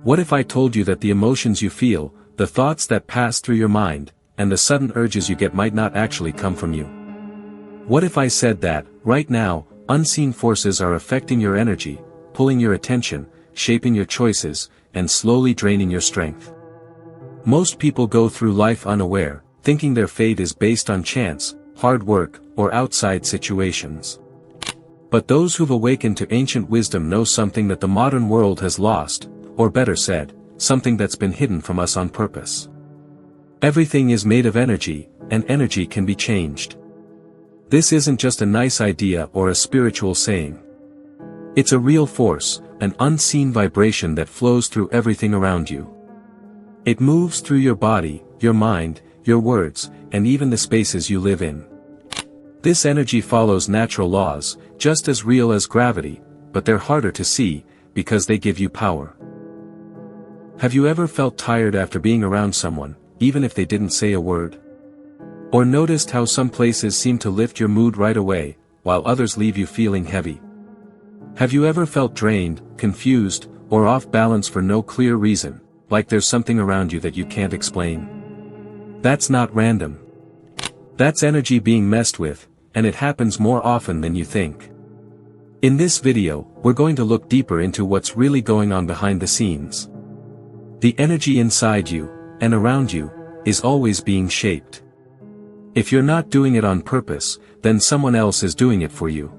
What if I told you that the emotions you feel, the thoughts that pass through your mind, and the sudden urges you get might not actually come from you? What if I said that, right now, unseen forces are affecting your energy, pulling your attention, shaping your choices, and slowly draining your strength? Most people go through life unaware, thinking their fate is based on chance, hard work, or outside situations. But those who've awakened to ancient wisdom know something that the modern world has lost, or better said, something that's been hidden from us on purpose. Everything is made of energy, and energy can be changed. This isn't just a nice idea or a spiritual saying. It's a real force, an unseen vibration that flows through everything around you. It moves through your body, your mind, your words, and even the spaces you live in. This energy follows natural laws, just as real as gravity, but they're harder to see, because they give you power. Have you ever felt tired after being around someone, even if they didn't say a word? Or noticed how some places seem to lift your mood right away, while others leave you feeling heavy? Have you ever felt drained, confused, or off balance for no clear reason, like there's something around you that you can't explain? That's not random. That's energy being messed with, and it happens more often than you think. In this video, we're going to look deeper into what's really going on behind the scenes. The energy inside you, and around you, is always being shaped. If you're not doing it on purpose, then someone else is doing it for you.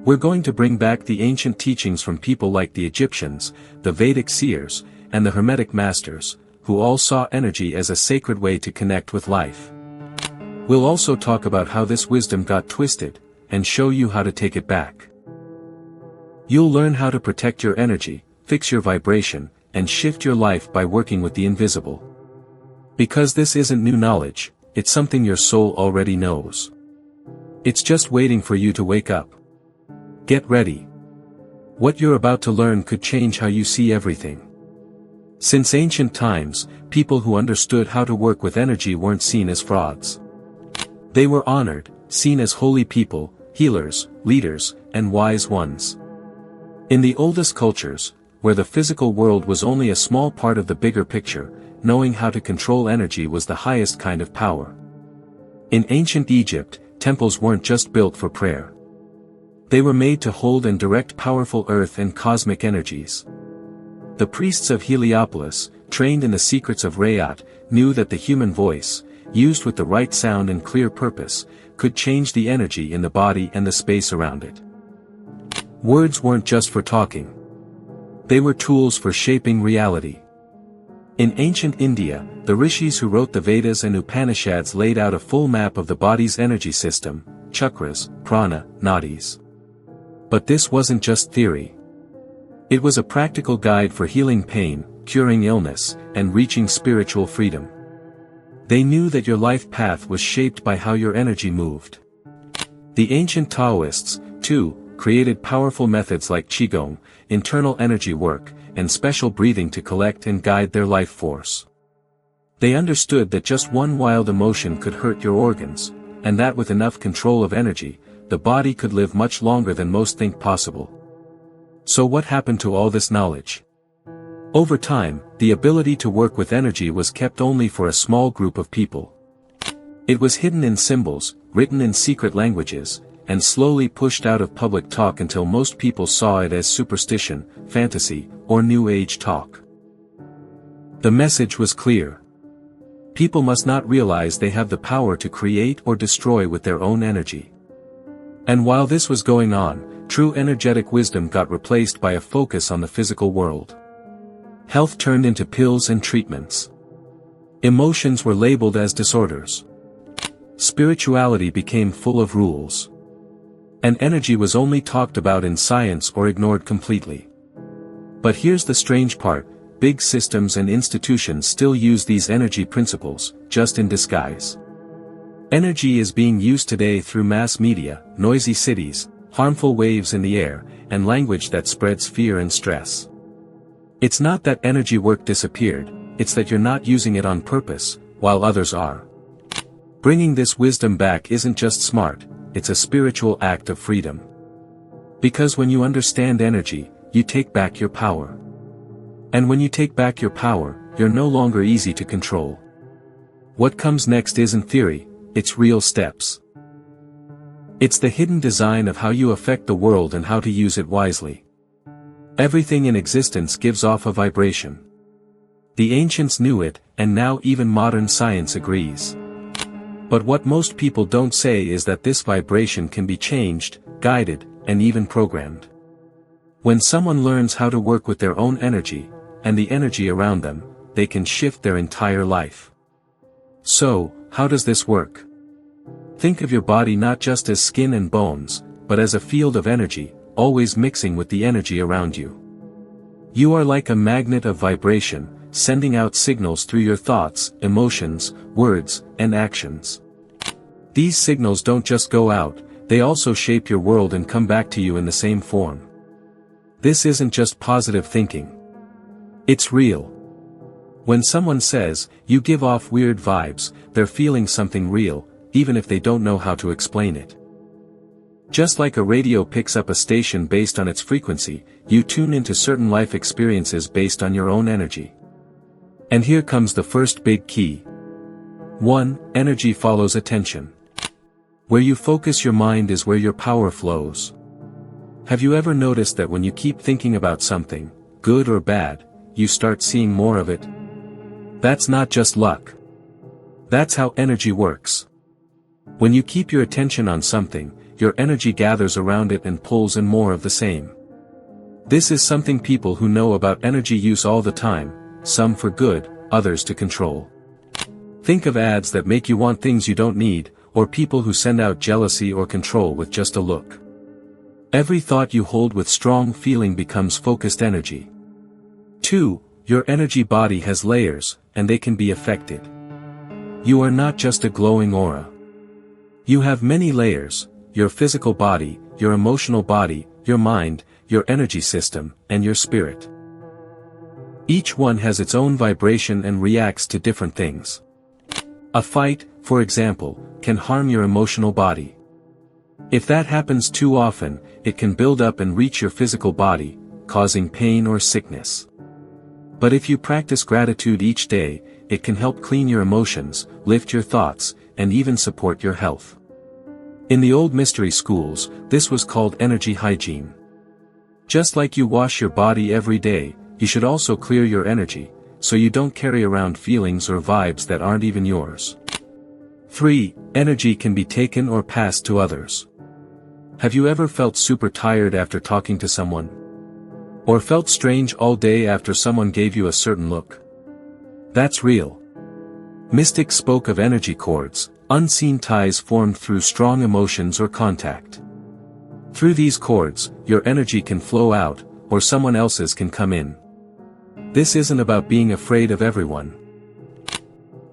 We're going to bring back the ancient teachings from people like the Egyptians, the Vedic seers, and the Hermetic masters, who all saw energy as a sacred way to connect with life. We'll also talk about how this wisdom got twisted, and show you how to take it back. You'll learn how to protect your energy, fix your vibration, and shift your life by working with the invisible. Because this isn't new knowledge, it's something your soul already knows. It's just waiting for you to wake up. Get ready. What you're about to learn could change how you see everything. Since ancient times, people who understood how to work with energy weren't seen as frauds. They were honored, seen as holy people, healers, leaders, and wise ones. In the oldest cultures, where the physical world was only a small part of the bigger picture, knowing how to control energy was the highest kind of power. In ancient Egypt, temples weren't just built for prayer. They were made to hold and direct powerful earth and cosmic energies. The priests of Heliopolis, trained in the secrets of Rayat, knew that the human voice, used with the right sound and clear purpose, could change the energy in the body and the space around it. Words weren't just for talking. They were tools for shaping reality. In ancient India, the rishis who wrote the Vedas and Upanishads laid out a full map of the body's energy system, chakras, prana, nadis. But this wasn't just theory. It was a practical guide for healing pain, curing illness, and reaching spiritual freedom. They knew that your life path was shaped by how your energy moved. The ancient Taoists, too, created powerful methods like qigong, internal energy work, and special breathing to collect and guide their life force. They understood that just one wild emotion could hurt your organs, and that with enough control of energy, the body could live much longer than most think possible. So what happened to all this knowledge? Over time, the ability to work with energy was kept only for a small group of people. It was hidden in symbols, written in secret languages, and slowly pushed out of public talk until most people saw it as superstition, fantasy, or New Age talk. The message was clear. People must not realize they have the power to create or destroy with their own energy. And while this was going on, true energetic wisdom got replaced by a focus on the physical world. Health turned into pills and treatments. Emotions were labeled as disorders. Spirituality became full of rules. And energy was only talked about in science or ignored completely. But here's the strange part, big systems and institutions still use these energy principles, just in disguise. Energy is being used today through mass media, noisy cities, harmful waves in the air, and language that spreads fear and stress. It's not that energy work disappeared, it's that you're not using it on purpose, while others are. Bringing this wisdom back isn't just smart, it's a spiritual act of freedom. Because when you understand energy, you take back your power. And when you take back your power, you're no longer easy to control. What comes next isn't theory, it's real steps. It's the hidden design of how you affect the world and how to use it wisely. Everything in existence gives off a vibration. The ancients knew it, and now even modern science agrees. But what most people don't say is that this vibration can be changed, guided, and even programmed. When someone learns how to work with their own energy, and the energy around them, they can shift their entire life. So, how does this work? Think of your body not just as skin and bones, but as a field of energy, always mixing with the energy around you. You are like a magnet of vibration, sending out signals through your thoughts, emotions, words, and actions. These signals don't just go out, they also shape your world and come back to you in the same form. This isn't just positive thinking. It's real. When someone says, "You give off weird vibes," they're feeling something real, even if they don't know how to explain it. Just like a radio picks up a station based on its frequency, you tune into certain life experiences based on your own energy. And here comes the first big key. 1. Energy follows attention. Where you focus your mind is where your power flows. Have you ever noticed that when you keep thinking about something, good or bad, you start seeing more of it? That's not just luck. That's how energy works. When you keep your attention on something, your energy gathers around it and pulls in more of the same. This is something people who know about energy use all the time, some for good, others to control. Think of ads that make you want things you don't need, or people who send out jealousy or control with just a look. Every thought you hold with strong feeling becomes focused energy. 2. Your energy body has layers, and they can be affected. You are not just a glowing aura. You have many layers: your physical body, your emotional body, your mind, your energy system, and your spirit. Each one has its own vibration and reacts to different things. A fight, for example, can harm your emotional body. If that happens too often, it can build up and reach your physical body, causing pain or sickness. But if you practice gratitude each day, it can help clean your emotions, lift your thoughts, and even support your health. In the old mystery schools, this was called energy hygiene. Just like you wash your body every day, you should also clear your energy, so you don't carry around feelings or vibes that aren't even yours. 3. Energy can be taken or passed to others. Have you ever felt super tired after talking to someone? Or felt strange all day after someone gave you a certain look? That's real. Mystics spoke of energy cords, unseen ties formed through strong emotions or contact. Through these cords, your energy can flow out, or someone else's can come in. This isn't about being afraid of everyone.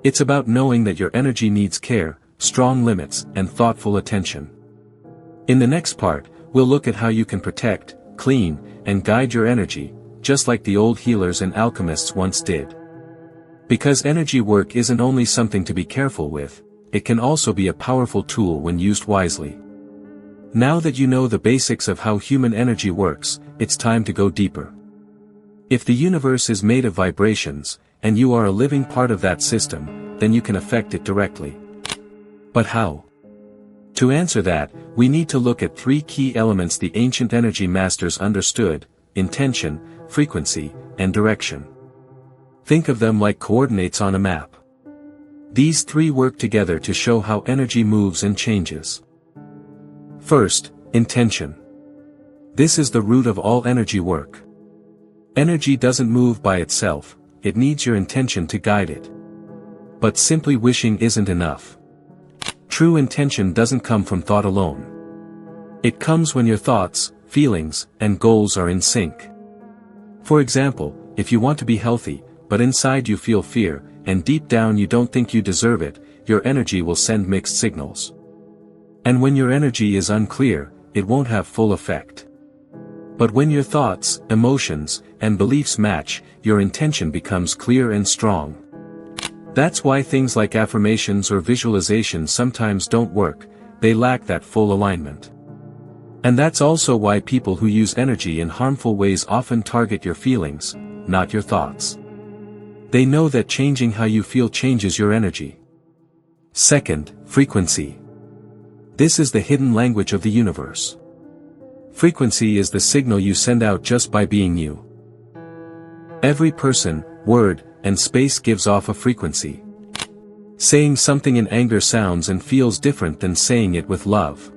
It's about knowing that your energy needs care, strong limits, and thoughtful attention. In the next part, we'll look at how you can protect, clean, and guide your energy, just like the old healers and alchemists once did. Because energy work isn't only something to be careful with, it can also be a powerful tool when used wisely. Now that you know the basics of how human energy works, it's time to go deeper. If the universe is made of vibrations, and you are a living part of that system, then you can affect it directly. But how? To answer that, we need to look at 3 key elements the ancient energy masters understood: intention, frequency, and direction. Think of them like coordinates on a map. These 3 work together to show how energy moves and changes. First, intention. This is the root of all energy work. Energy doesn't move by itself, it needs your intention to guide it. But simply wishing isn't enough. True intention doesn't come from thought alone. It comes when your thoughts, feelings, and goals are in sync. For example, if you want to be healthy, but inside you feel fear, and deep down you don't think you deserve it, your energy will send mixed signals. And when your energy is unclear, it won't have full effect. But when your thoughts, emotions, and beliefs match, your intention becomes clear and strong. That's why things like affirmations or visualization sometimes don't work, they lack that full alignment. And that's also why people who use energy in harmful ways often target your feelings, not your thoughts. They know that changing how you feel changes your energy. Second, frequency. This is the hidden language of the universe. Frequency is the signal you send out just by being you. Every person, word, and space gives off a frequency. Saying something in anger sounds and feels different than saying it with love.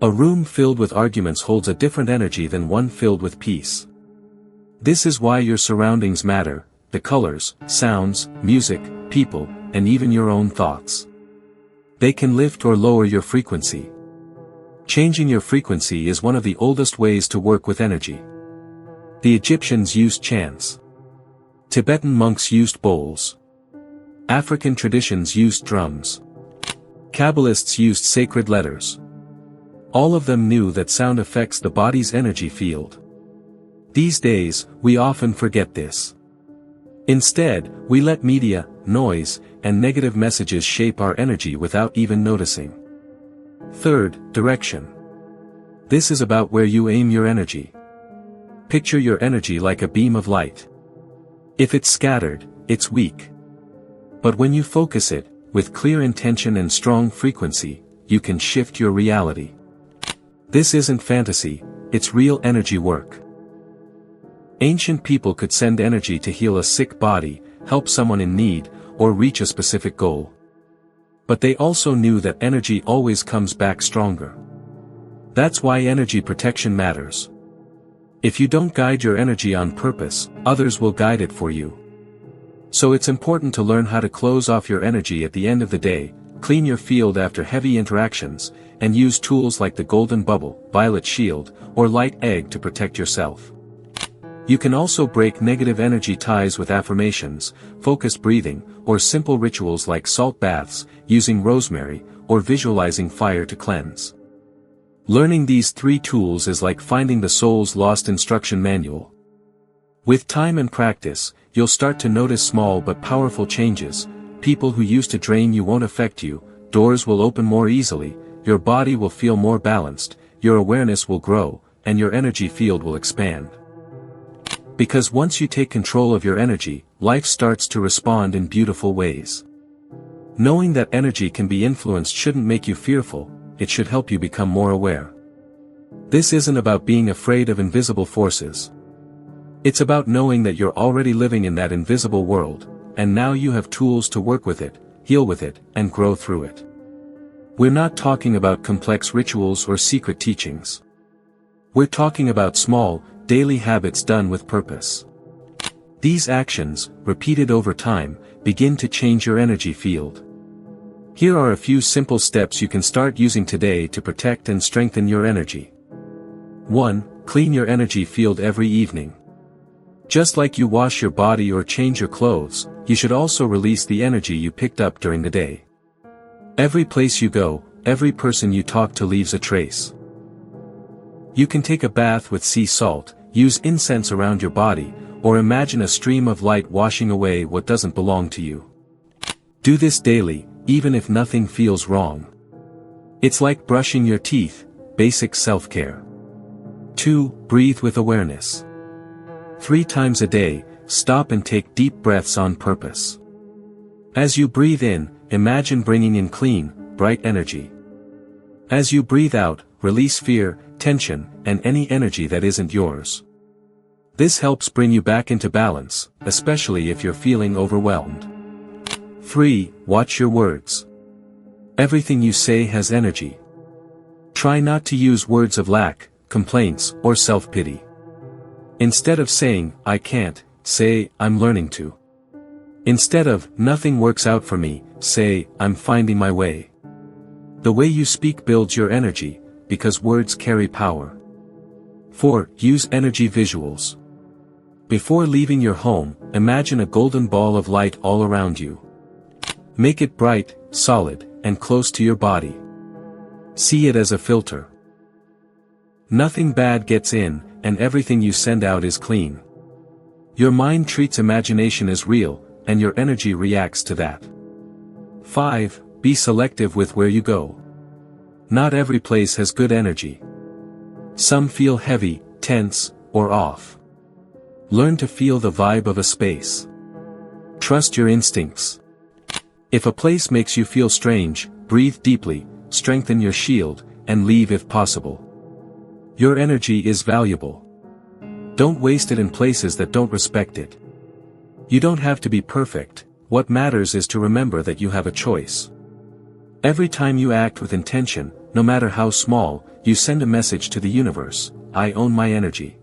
A room filled with arguments holds a different energy than one filled with peace. This is why your surroundings matter, the colors, sounds, music, people, and even your own thoughts. They can lift or lower your frequency. Changing your frequency is one of the oldest ways to work with energy. The Egyptians used chants. Tibetan monks used bowls. African traditions used drums. Kabbalists used sacred letters. All of them knew that sound affects the body's energy field. These days, we often forget this. Instead, we let media, noise, and negative messages shape our energy without even noticing. Third, direction. This is about where you aim your energy. Picture your energy like a beam of light. If it's scattered, it's weak. But when you focus it, with clear intention and strong frequency, you can shift your reality. This isn't fantasy, it's real energy work. Ancient people could send energy to heal a sick body, help someone in need, or reach a specific goal. But they also knew that energy always comes back stronger. That's why energy protection matters. If you don't guide your energy on purpose, others will guide it for you. So it's important to learn how to close off your energy at the end of the day, clean your field after heavy interactions, and use tools like the golden bubble, violet shield, or light egg to protect yourself. You can also break negative energy ties with affirmations, focused breathing, or simple rituals like salt baths, using rosemary, or visualizing fire to cleanse. Learning these 3 tools is like finding the soul's lost instruction manual. With time and practice, you'll start to notice small but powerful changes. People who used to drain you won't affect you, doors will open more easily, your body will feel more balanced, your awareness will grow, and your energy field will expand. Because once you take control of your energy, life starts to respond in beautiful ways. Knowing that energy can be influenced shouldn't make you fearful, it should help you become more aware. This isn't about being afraid of invisible forces. It's about knowing that you're already living in that invisible world, and now you have tools to work with it, heal with it, and grow through it. We're not talking about complex rituals or secret teachings. We're talking about small, daily habits done with purpose. These actions, repeated over time, begin to change your energy field. Here are a few simple steps you can start using today to protect and strengthen your energy. 1. Clean your energy field every evening. Just like you wash your body or change your clothes, you should also release the energy you picked up during the day. Every place you go, every person you talk to leaves a trace. You can take a bath with sea salt, use incense around your body, or imagine a stream of light washing away what doesn't belong to you. Do this daily, even if nothing feels wrong. It's like brushing your teeth, basic self-care. 2. Breathe with awareness. 3 times a day, stop and take deep breaths on purpose. As you breathe in, imagine bringing in clean, bright energy. As you breathe out, release fear, tension, and any energy that isn't yours. This helps bring you back into balance, especially if you're feeling overwhelmed. 3. Watch your words. Everything you say has energy. Try not to use words of lack, complaints, or self-pity. Instead of saying, "I can't," say, "I'm learning to." Instead of, "Nothing works out for me," say, "I'm finding my way." The way you speak builds your energy, because words carry power. 4. Use energy visuals. Before leaving your home, imagine a golden ball of light all around you. Make it bright, solid, and close to your body. See it as a filter. Nothing bad gets in, and everything you send out is clean. Your mind treats imagination as real, and your energy reacts to that. 5. Be selective with where you go. Not every place has good energy. Some feel heavy, tense, or off. Learn to feel the vibe of a space. Trust your instincts. If a place makes you feel strange, breathe deeply, strengthen your shield, and leave if possible. Your energy is valuable. Don't waste it in places that don't respect it. You don't have to be perfect, what matters is to remember that you have a choice. Every time you act with intention, no matter how small, you send a message to the universe: I own my energy.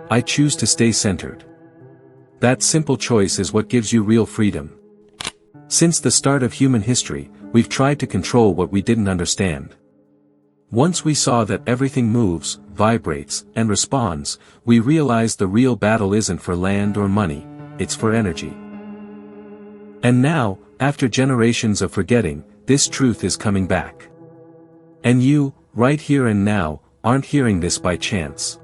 I choose to stay centered. That simple choice is what gives you real freedom. Since the start of human history, we've tried to control what we didn't understand. Once we saw that everything moves, vibrates, and responds, we realized the real battle isn't for land or money, it's for energy. And now, after generations of forgetting, this truth is coming back. And you, right here and now, aren't hearing this by chance.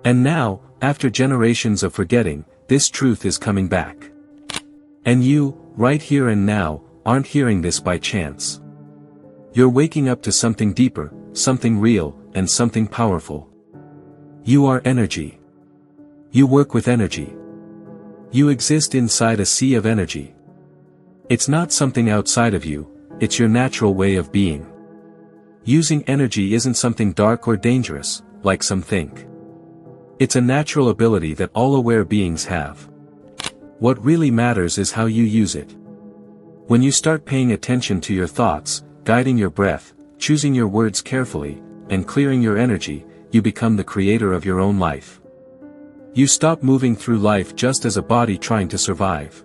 And now, after generations of forgetting, this truth is coming back. And you, right here and now, aren't hearing this by chance. You're waking up to something deeper, something real, and something powerful. You are energy. You work with energy. You exist inside a sea of energy. It's not something outside of you, it's your natural way of being. Using energy isn't something dark or dangerous, like some think. It's a natural ability that all aware beings have. What really matters is how you use it. When you start paying attention to your thoughts, guiding your breath, choosing your words carefully, and clearing your energy, you become the creator of your own life. You stop moving through life just as a body trying to survive.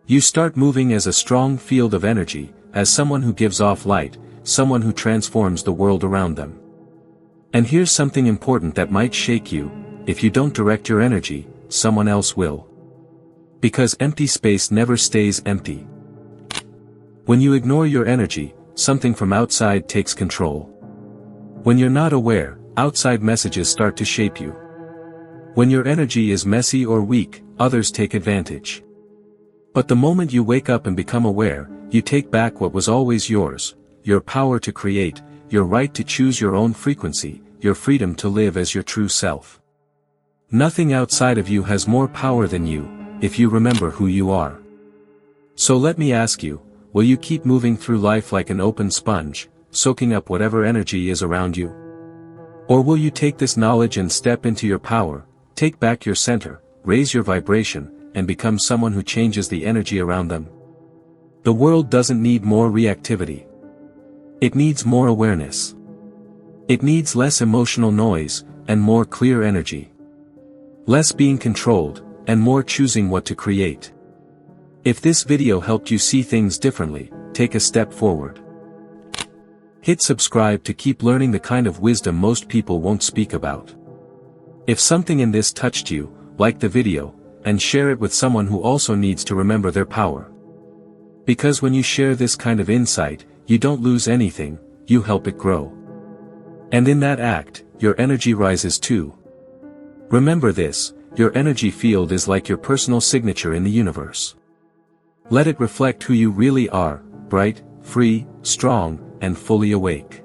You start moving as a strong field of energy, as someone who gives off light, someone who transforms the world around them. And here's something important that might shake you: if you don't direct your energy, someone else will. Because empty space never stays empty. When you ignore your energy, something from outside takes control. When you're not aware, outside messages start to shape you. When your energy is messy or weak, others take advantage. But the moment you wake up and become aware, you take back what was always yours: your power to create, your right to choose your own frequency, your freedom to live as your true self. Nothing outside of you has more power than you, if you remember who you are. So let me ask you, will you keep moving through life like an open sponge, soaking up whatever energy is around you? Or will you take this knowledge and step into your power, take back your center, raise your vibration, and become someone who changes the energy around them? The world doesn't need more reactivity. It needs more awareness. It needs less emotional noise, and more clear energy. Less being controlled, and more choosing what to create. If this video helped you see things differently, take a step forward. Hit subscribe to keep learning the kind of wisdom most people won't speak about. If something in this touched you, like the video, and share it with someone who also needs to remember their power. Because when you share this kind of insight, you don't lose anything, you help it grow. And in that act, your energy rises too. Remember this: your energy field is like your personal signature in the universe. Let it reflect who you really are: bright, free, strong, and fully awake.